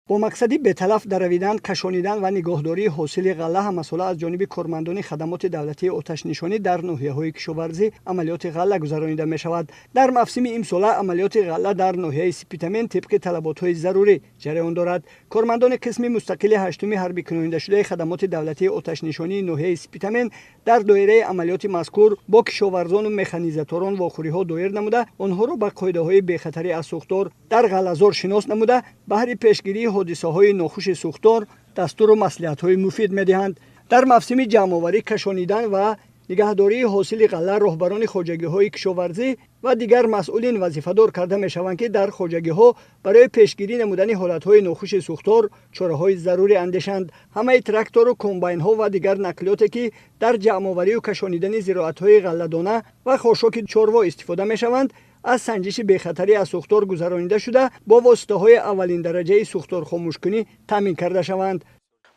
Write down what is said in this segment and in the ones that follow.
با مقصدی به‌طلب درویدن، کشانیدن و نگهداری حاصل غله همساله از جانب کارمندان خدمات دولتی آتش نشانی در ناحیه‌های کشاورزی عملیات غله گذرانیده می‌شود. در موسم امسال عملیات غله در ناحیه سپیتامن طبق طلبات‌های ضروری جریان دارد. کارمندان قسم مستقل هشتم حربی کننده شده خدمات دولتی آتش نشانی ناحیه سپیتامن در دایره عملیات مذکور با کشاورزان و مکانیزاتوران واخوری‌ها دایر نموده، آنها را به قاعده‌های بخطری از سوختار در غله‌زار شناس نموده، بهر پیشگیری حادثه‌های ناخوش سوختار دستور و مصلحت‌های مفید می‌دهند. در موسم جمع‌آوری، کشانیدن و نگهداری حاصل غله راهبران خواجگی‌های کشاورزی و دیگر مسئولین وظیفه‌دار کرده می‌شوند که در خواجگی‌ها برای پیشگیری نمودن حالت‌های ناخوش سوختار چاره‌های ضروری اندیشند. همه تراکتور و کمباین‌ها و دیگر نقلیاتی که در جمع‌آوری و کشانیدن زراعت‌های غله‌دانه و خاشاک چاروا استفاده می‌شوند از سنجش بخطری از سوختار گذرانیده شده با واسطه‌های اولین درجه سوختار خاموشکنی تامین کرده شوند.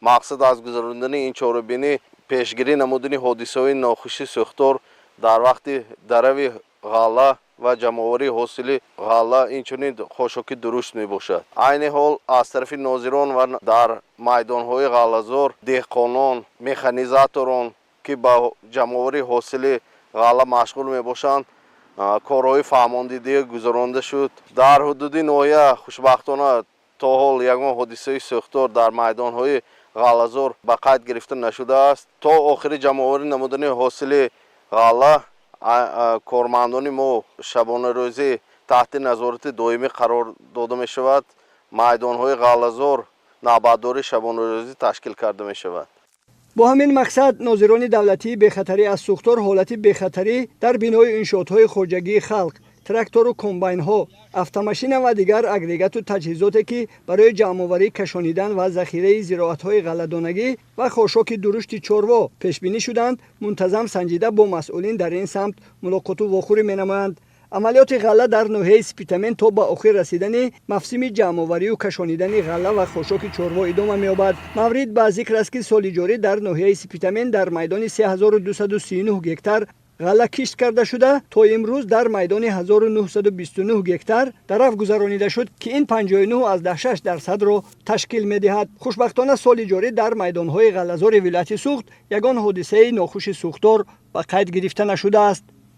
مقصد از گذراندن این چاره‌بینی پیشگیری نمودن حادثه‌های ناخوش سوختار در وقت دروی غله و جمع‌آوری حاصل غله اینچنین خاشاکی درست میباشد. عین حال از طرف ناظران و در میدان‌های غله‌زار دهقانان، مکانیزاتوران که با جمع‌آوری حاصل غله مشغول میباشند کارهای فرماندهی گذرانده شد. در حدود ناحیه خوشبختانه تا حال یگان حادثه سوختار در میدان‌های غله‌زار به قید گرفته نشده است. تا آخر جمع‌آوری نمودن حاصل غله کارمندان ما شبانه روزی تحت نظارت دائمی قرار داده می شود. میدان‌های غله‌زار نوبتداری شبانه روزی تشکیل کرده می شود. با همین مقصد ناظران دولتی بخطری از سوختار حالت بخطری در بنای انشاءات‌های خواجگی خلق، تراکتور و کمباین‌ها، автомاشین و دیگر اگریگات و تجهیزاتی که برای جمع‌آوری، کشانیدن و ذخیره زراعت‌های غله‌دانگی و خاشاک درشت چاروا پیش بینی شدند، منتظم سنجیده با مسئولین در این سمت ملاقات و واخوری می‌نمایند. عملیات غله در ناحیه سپیتامن تا به آخر رسیدن موسم جمع‌آوری و کشانیدن غله و خاشاک چاروا ادامه می‌یابد. مورد به ذکر است که سال جاری در ناحیه سپیتامن در میدان 3239 گکتار غله کشت کرده شده، تا امروز در میدان 1929 گکتار درف گذرانیده شد که این 59.6% را تشکیل می‌دهد. خوشبختانه سال جاری در میدان‌های غله‌زار ولایت سوخت یگان حادثه ناخوش سوختار به قید گرفته نشده است.